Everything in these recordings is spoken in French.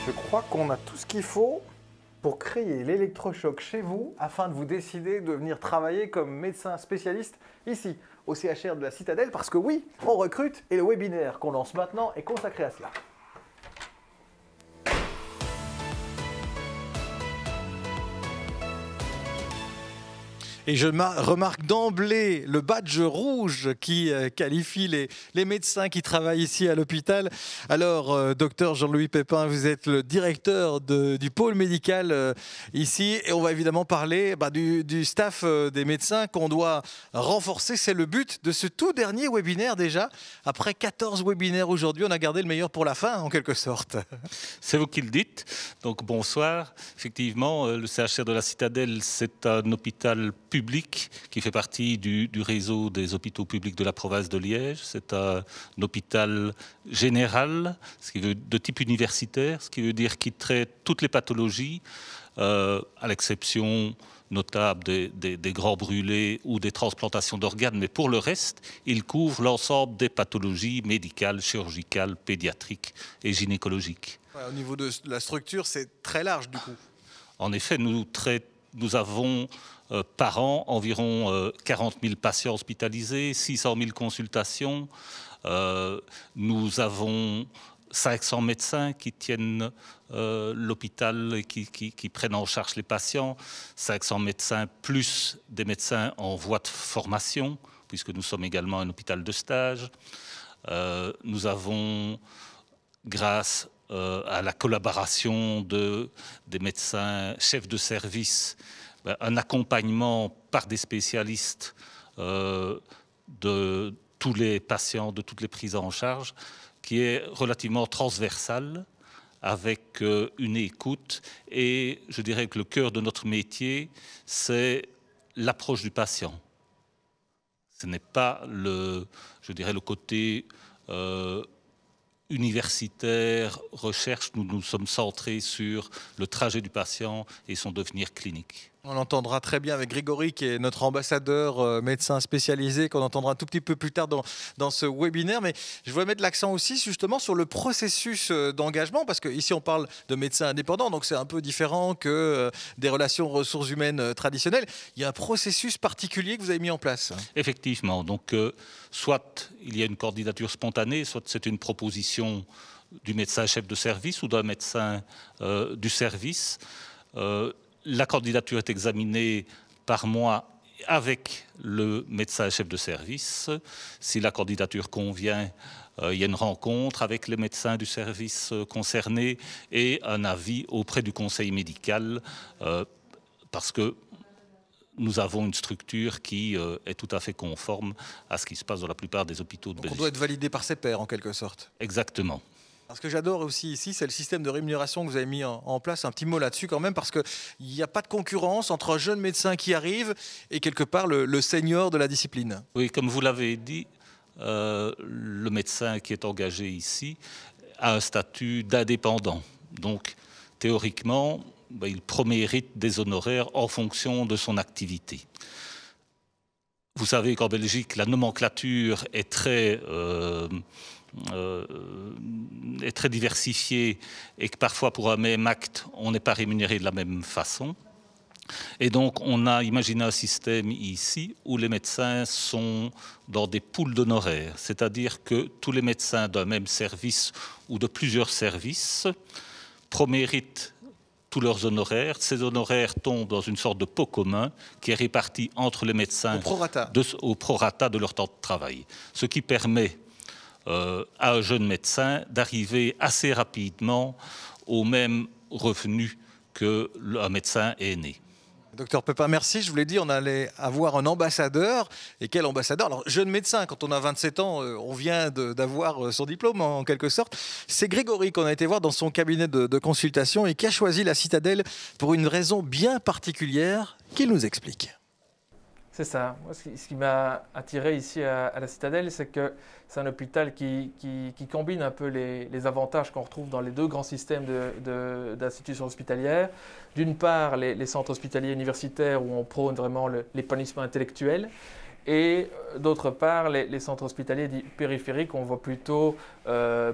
Je crois qu'on a tout ce qu'il faut pour créer l'électrochoc chez vous afin de vous décider de venir travailler comme médecin spécialiste ici au CHR de la Citadelle parce que oui, on recrute et le webinaire qu'on lance maintenant est consacré à cela. Et je remarque d'emblée le badge rouge qui qualifie les médecins qui travaillent ici à l'hôpital. Alors, docteur Jean-Louis Pépin, vous êtes le directeur du pôle médical ici. Et on va évidemment parler du staff des médecins qu'on doit renforcer. C'est le but de ce tout dernier webinaire déjà. Après 14 webinaires aujourd'hui, on a gardé le meilleur pour la fin, en quelque sorte. C'est vous qui le dites. Donc, bonsoir. Effectivement, le CHR de la Citadelle, c'est un hôpital public qui fait partie du réseau des hôpitaux publics de la province de Liège. C'est un hôpital général, ce qui veut de type universitaire, ce qui veut dire qu'il traite toutes les pathologies, à l'exception notable des grands brûlés ou des transplantations d'organes, mais pour le reste, il couvre l'ensemble des pathologies médicales, chirurgicales, pédiatriques et gynécologiques. Ouais, au niveau de la structure, c'est très large du coup. En effet, nous avons par an environ 40 000 patients hospitalisés, 600 000 consultations. Nous avons 500 médecins qui tiennent l'hôpital et qui prennent en charge les patients. 500 médecins plus des médecins en voie de formation, puisque nous sommes également un hôpital de stage. Nous avons, grâce à la collaboration des médecins chefs de service, un accompagnement par des spécialistes de tous les patients, de toutes les prises en charge, qui est relativement transversal, avec une écoute. Et je dirais que le cœur de notre métier, c'est l'approche du patient. Ce n'est pas le côté universitaire, recherche. Nous nous sommes centrés sur le trajet du patient et son devenir clinique. On l'entendra très bien avec Grégory, qui est notre ambassadeur médecin spécialisé, qu'on entendra un tout petit peu plus tard dans ce webinaire. Mais je voudrais mettre l'accent aussi justement sur le processus d'engagement, parce qu'ici on parle de médecins indépendants, donc c'est un peu différent que des relations ressources humaines traditionnelles. Il y a un processus particulier que vous avez mis en place. Effectivement. Donc, soit il y a une candidature spontanée, soit c'est une proposition du médecin chef de service ou d'un médecin du service. La candidature est examinée par moi avec le médecin chef de service. Si la candidature convient, il y a une rencontre avec les médecins du service concerné et un avis auprès du conseil médical, parce que nous avons une structure qui est tout à fait conforme à ce qui se passe dans la plupart des hôpitaux de Belgique. On doit être validé par ses pairs en quelque sorte. Exactement. Ce que j'adore aussi ici, c'est le système de rémunération que vous avez mis en place. Un petit mot là-dessus quand même, parce qu'il n'y a pas de concurrence entre un jeune médecin qui arrive et quelque part le senior de la discipline. Oui, comme vous l'avez dit, le médecin qui est engagé ici a un statut d'indépendant. Donc, théoriquement, il promérite des honoraires en fonction de son activité. Vous savez qu'en Belgique, la nomenclature est très diversifiée et que parfois pour un même acte, on n'est pas rémunéré de la même façon. Et donc on a imaginé un système ici où les médecins sont dans des poules d'honoraires, c'est-à-dire que tous les médecins d'un même service ou de plusieurs services proméritent tous leurs honoraires. Ces honoraires tombent dans une sorte de pot commun qui est réparti entre les médecins au prorata de leur temps de travail, ce qui permet à un jeune médecin d'arriver assez rapidement au même revenu qu'un médecin aîné. Docteur Pépin, merci. Je vous l'ai dit, on allait avoir un ambassadeur. Et quel ambassadeur? Alors, jeune médecin, quand on a 27 ans, on vient d'avoir son diplôme en quelque sorte. C'est Grégory qu'on a été voir dans son cabinet de consultation et qui a choisi la Citadelle pour une raison bien particulière qu'il nous explique. C'est ça. Moi, ce qui m'a attiré ici à la Citadelle, c'est que c'est un hôpital qui combine un peu les avantages qu'on retrouve dans les deux grands systèmes d'institutions hospitalières. D'une part, les centres hospitaliers universitaires où on prône vraiment l'épanouissement intellectuel. Et d'autre part, les centres hospitaliers dits périphériques, on va plutôt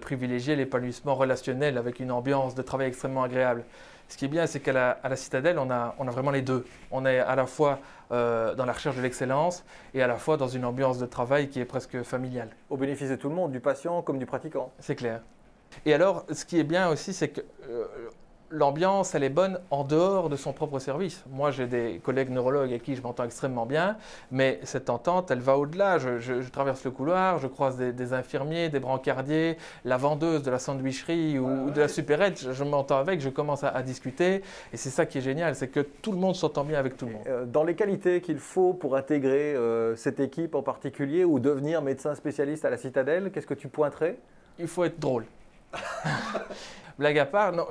privilégier l'épanouissement relationnel avec une ambiance de travail extrêmement agréable. Ce qui est bien, c'est qu'à la Citadelle, on a vraiment les deux. On est à la fois dans la recherche de l'excellence et à la fois dans une ambiance de travail qui est presque familiale. Au bénéfice de tout le monde, du patient comme du pratiquant. C'est clair. Et alors, ce qui est bien aussi, c'est que l'ambiance, elle est bonne en dehors de son propre service. Moi, j'ai des collègues neurologues avec qui je m'entends extrêmement bien, mais cette entente, elle va au-delà. Je traverse le couloir, je croise des infirmiers, des brancardiers, la vendeuse de la sandwicherie ou de la supérette, je m'entends avec, je commence à discuter. Et c'est ça qui est génial, c'est que tout le monde s'entend bien avec tout le monde. Dans les qualités qu'il faut pour intégrer cette équipe en particulier ou devenir médecin spécialiste à la Citadelle, qu'est-ce que tu pointerais? Il faut être drôle. Blague à part, non,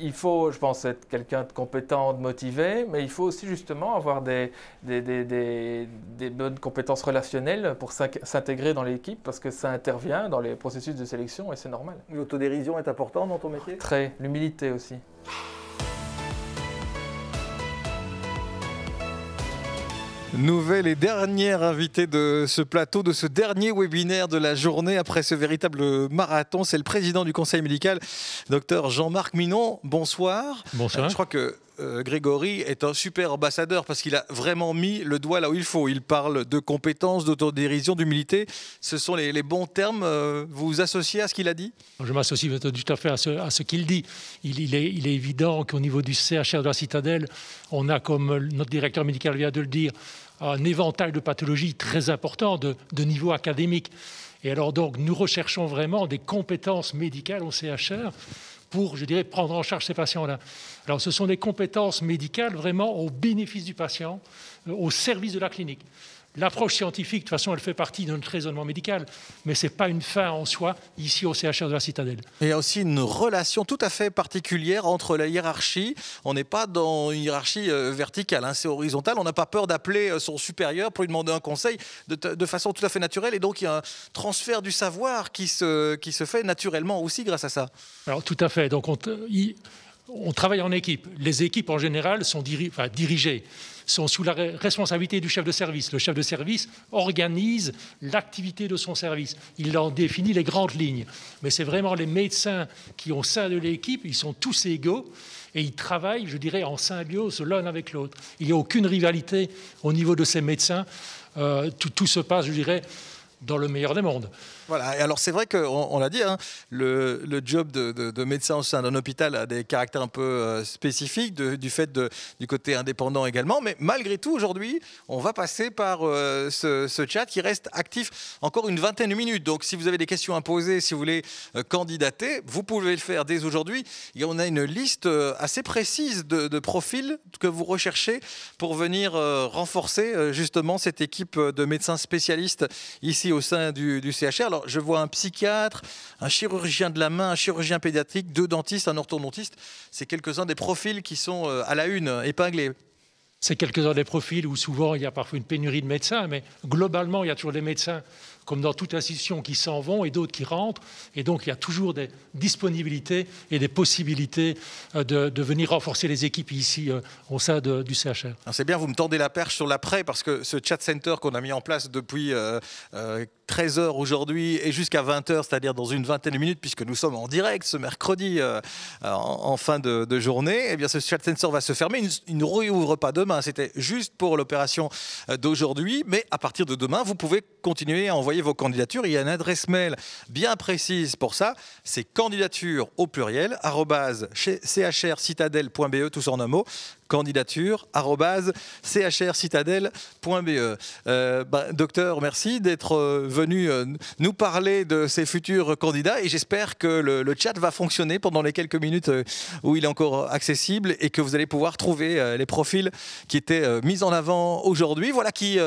il faut, je pense, être quelqu'un de compétent, de motivé, mais il faut aussi justement avoir des bonnes compétences relationnelles pour s'intégrer dans l'équipe parce que ça intervient dans les processus de sélection et c'est normal. L'autodérision est importante dans ton métier? Très, l'humilité aussi. Nouvelle et dernière invitée de ce plateau, de ce dernier webinaire de la journée après ce véritable marathon. C'est le président du conseil médical, Dr Jean-Marc Minon. Bonsoir. Bonsoir. Je crois que Grégory est un super ambassadeur parce qu'il a vraiment mis le doigt là où il faut. Il parle de compétences, d'autodérision, d'humilité. Ce sont les bons termes. Vous vous associez à ce qu'il a dit? Je m'associe tout à fait à ce qu'il dit. Il est évident qu'au niveau du CHR de la Citadelle, on a, comme notre directeur médical vient de le dire, un éventail de pathologies très important de niveau académique. Et alors donc, nous recherchons vraiment des compétences médicales au CHR pour, je dirais, prendre en charge ces patients-là. Alors, ce sont des compétences médicales vraiment au bénéfice du patient, au service de la clinique. L'approche scientifique, de toute façon, elle fait partie de notre raisonnement médical, mais ce n'est pas une fin en soi, ici au CHR de la Citadelle. Et il y a aussi une relation tout à fait particulière entre la hiérarchie. On n'est pas dans une hiérarchie verticale, hein, c'est horizontal. On n'a pas peur d'appeler son supérieur pour lui demander un conseil de façon tout à fait naturelle. Et donc, il y a un transfert du savoir qui se fait naturellement aussi grâce à ça. Alors, tout à fait. Donc, on travaille en équipe. Les équipes, en général, sont dirigées, sont sous la responsabilité du chef de service. Le chef de service organise l'activité de son service. Il en définit les grandes lignes. Mais c'est vraiment les médecins qui, au sein de l'équipe, ils sont tous égaux et ils travaillent, je dirais, en symbiose l'un avec l'autre. Il n'y a aucune rivalité au niveau de ces médecins. Tout se passe, je dirais, dans le meilleur des mondes. Voilà, et alors c'est vrai qu'on l'a dit, hein, le job de médecin au sein d'un hôpital a des caractères un peu spécifiques du fait du côté indépendant également, mais malgré tout aujourd'hui on va passer par ce chat qui reste actif encore une vingtaine de minutes, donc si vous avez des questions à poser, si vous voulez candidater, vous pouvez le faire dès aujourd'hui. Et on a une liste assez précise de profils que vous recherchez pour venir renforcer justement cette équipe de médecins spécialistes ici au sein du CHR. Alors, je vois un psychiatre, un chirurgien de la main, un chirurgien pédiatrique, 2 dentistes, un orthodontiste. C'est quelques-uns des profils qui sont à la une, épinglés. C'est quelques-uns des profils où souvent il y a parfois une pénurie de médecins, mais globalement, il y a toujours des médecins, comme dans toute institution, qui s'en vont et d'autres qui rentrent. Et donc, il y a toujours des disponibilités et des possibilités de venir renforcer les équipes ici au sein du CHR. C'est bien, vous me tendez la perche sur l'après, parce que ce chat center qu'on a mis en place depuis 13h aujourd'hui et jusqu'à 20h, c'est-à-dire dans une vingtaine de minutes, puisque nous sommes en direct ce mercredi en fin de journée, eh bien, ce chat center va se fermer. Il ne réouvre pas demain, c'était juste pour l'opération d'aujourd'hui, mais à partir de demain, vous pouvez continuer à envoyer vos candidatures. Il y a une adresse mail bien précise pour ça, c'est candidature au pluriel @chrcitadelle.be, tout ça en un mot, candidature@chrcitadelle.be. Docteur, merci d'être venu nous parler de ces futurs candidats et j'espère que le chat va fonctionner pendant les quelques minutes où il est encore accessible et que vous allez pouvoir trouver les profils qui étaient mis en avant aujourd'hui. Voilà qui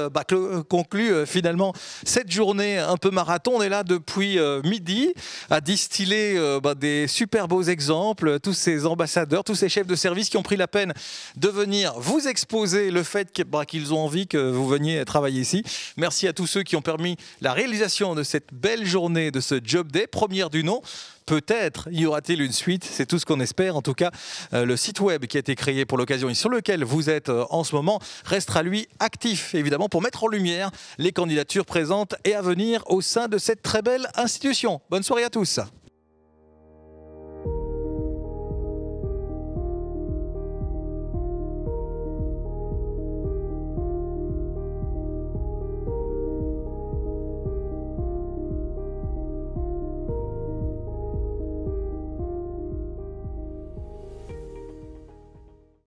conclut finalement cette journée un peu marathon. On est là depuis midi à distiller des super beaux exemples, tous ces ambassadeurs, tous ces chefs de service qui ont pris la peine de venir vous exposer le fait qu'ils ont envie que vous veniez travailler ici. Merci à tous ceux qui ont permis la réalisation de cette belle journée, de ce Job Day, première du nom. Peut-être y aura-t-il une suite, c'est tout ce qu'on espère. En tout cas, le site web qui a été créé pour l'occasion et sur lequel vous êtes en ce moment restera lui actif, évidemment, pour mettre en lumière les candidatures présentes et à venir au sein de cette très belle institution. Bonne soirée à tous.